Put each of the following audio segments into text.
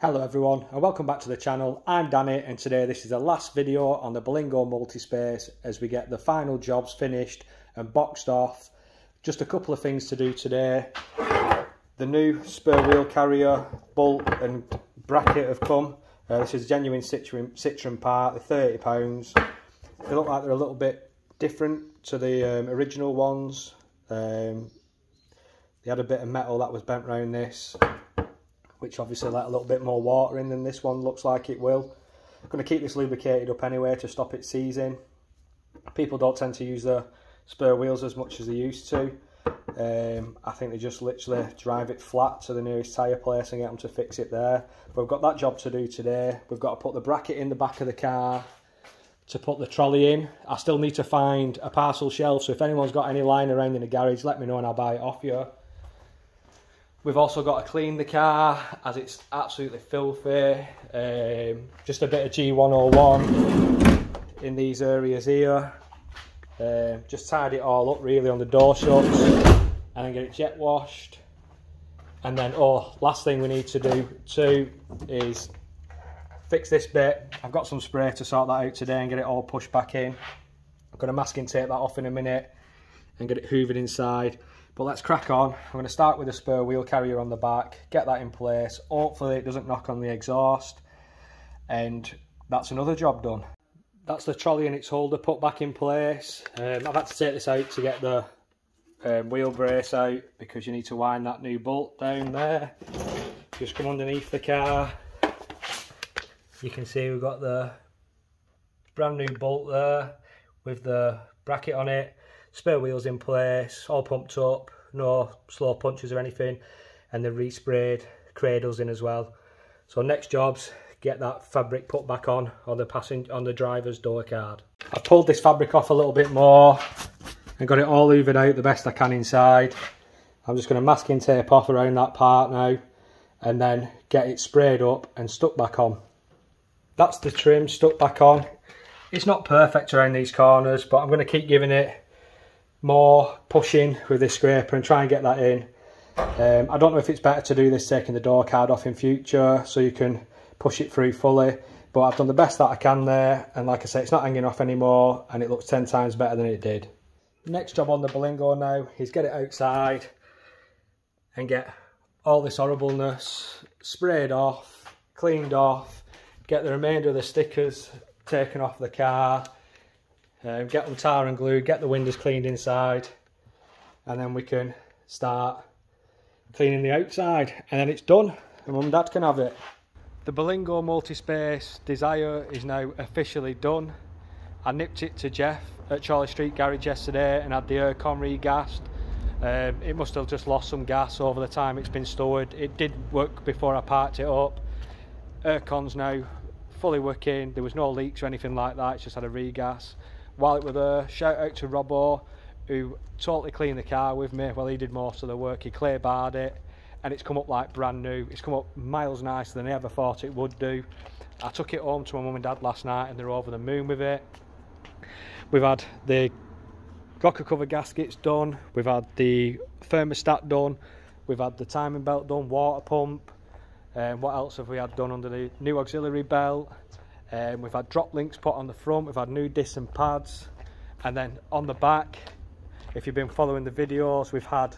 Hello everyone and welcome back to the channel. I'm Danny and today this is the last video on the Berlingo Multispace as we get the final jobs finished and boxed off. Just a couple of things to do today. The new spare wheel carrier bolt and bracket have come. This is a genuine Citroen part, they're £30. They look like they're a little bit different to the original ones. They had a bit of metal that was bent around this, which obviously let a little bit more water in than this one looks like it will. I'm going to keep this lubricated up anyway to stop it seizing. People don't tend to use the spare wheels as much as they used to. I think they just literally drive it flat to the nearest tyre place and get them to fix it there. But we've got that job to do today. We've got to put the bracket in the back of the car to put the trolley in. I still need to find a parcel shelf, so if anyone's got any lying around in the garage, let me know and I'll buy it off you. We've also got to clean the car as it's absolutely filthy. Just a bit of G101 in these areas here. Just tidy it all up really on the door shuts and then get it jet washed. And then, last thing we need to do too is fix this bit. I've got some spray to sort that out today and get it all pushed back in. I'm going to masking tape that off in a minute and get it hoovered inside. But let's crack on. I'm going to start with a spare wheel carrier on the back, get that in place. Hopefully it doesn't knock on the exhaust. And that's another job done. That's the trolley and its holder put back in place. I've had to take this out to get the wheel brace out because you need to wind that new bolt down there. Just come underneath the car. You can see we've got the brand new bolt there with the bracket on it. Spare wheels in place, all pumped up, no slow punches or anything, and the resprayed cradles in as well. So next job's get that fabric put back on the driver's door card. I've pulled this fabric off a little bit more and got it all hoovered out the best I can inside. I'm just going to masking tape off around that part now and then get it sprayed up and stuck back on. That's the trim stuck back on. It's not perfect around these corners, but I'm going to keep giving it more pushing with this scraper and try and get that in. I don't know if it's better to do this taking the door card off in future so you can push it through fully, but I've done the best that I can there, and like I say, it's not hanging off anymore and it looks 10 times better than it did. Next job on the Berlingo now is get it outside and get all this horribleness sprayed off, cleaned off, get the remainder of the stickers taken off the car, get them tar and glued, get the windows cleaned inside, and then we can start cleaning the outside, and then it's done and Mum and Dad can have it. The Berlingo Multispace Desire is now officially done. I nipped it to Jeff at Charlie Street Garage yesterday and had the aircon re-gassed. It must have just lost some gas over the time it's been stored. It did work before I parked it up. Aircon's now fully working, there was no leaks or anything like that, it's just had a re-gas. While it was there, shout out to Robbo, who totally cleaned the car with me. Well, he did most of the work, he clay barred it, and it's come up like brand new. It's come up miles nicer than I ever thought it would do. I took it home to my mum and dad last night and they're over the moon with it. We've had the rocker cover gaskets done, we've had the thermostat done, we've had the timing belt done, water pump, what else have we had done under the new auxiliary belt? We've had drop links put on the front, we've had new discs and pads, and then on the back, if you've been following the videos, we've had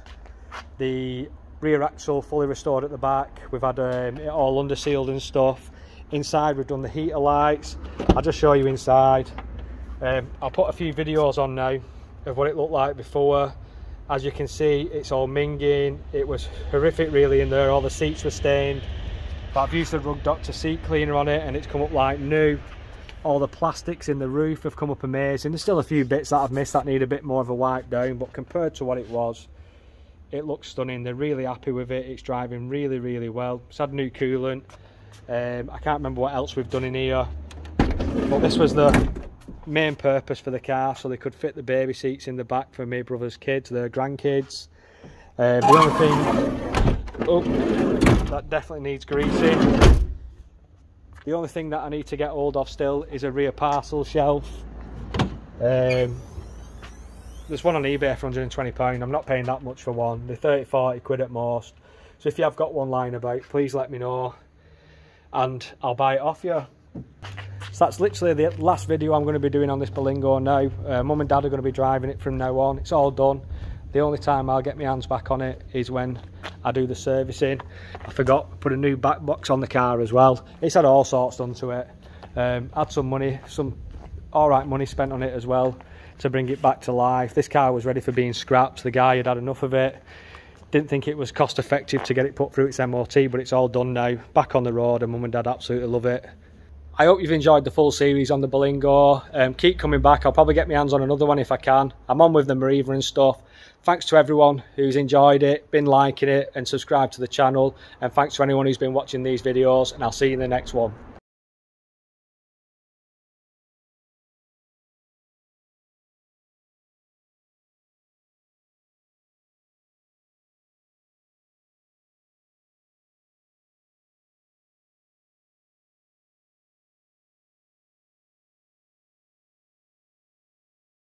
the rear axle fully restored at the back, we've had it all under sealed and stuff. Inside we've done the heater lights. I'll just show you inside. I'll put a few videos on now of what it looked like before. As you can see, it's all minging, it was horrific really in there, all the seats were stained. But I've used the Rug Doctor seat cleaner on it and it's come up like new. All the plastics in the roof have come up amazing. There's still a few bits that I've missed that need a bit more of a wipe down, but compared to what it was, it looks stunning. They're really happy with it. It's driving really, really well. It's had new coolant. I can't remember what else we've done in here, but this was the main purpose for the car, so they could fit the baby seats in the back for my brother's kids, their grandkids. The only thing, that definitely needs greasing. The only thing that I need to get hold of still is a rear parcel shelf. There's one on eBay for £120. I'm not paying that much for one. They're 30-40 quid at most. So if you have got one lying about, please let me know. and I'll buy it off you. So that's literally the last video I'm going to be doing on this Berlingo now. Mum and Dad are going to be driving it from now on. It's all done. The only time I'll get my hands back on it is when I do the servicing. I forgot to put a new back box on the car as well. It's had all sorts done to it. Had some money, some alright money spent on it as well to bring it back to life. This car was ready for being scrapped. The guy had had enough of it. Didn't think it was cost effective to get it put through its MOT, but it's all done now. Back on the road, and Mum and Dad absolutely love it. I hope you've enjoyed the full series on the Berlingo. Keep coming back. I'll probably get my hands on another one if I can. I'm on with the Mariva and stuff. Thanks to everyone who's enjoyed it, been liking it, and subscribed to the channel. And thanks to anyone who's been watching these videos, and I'll see you in the next one.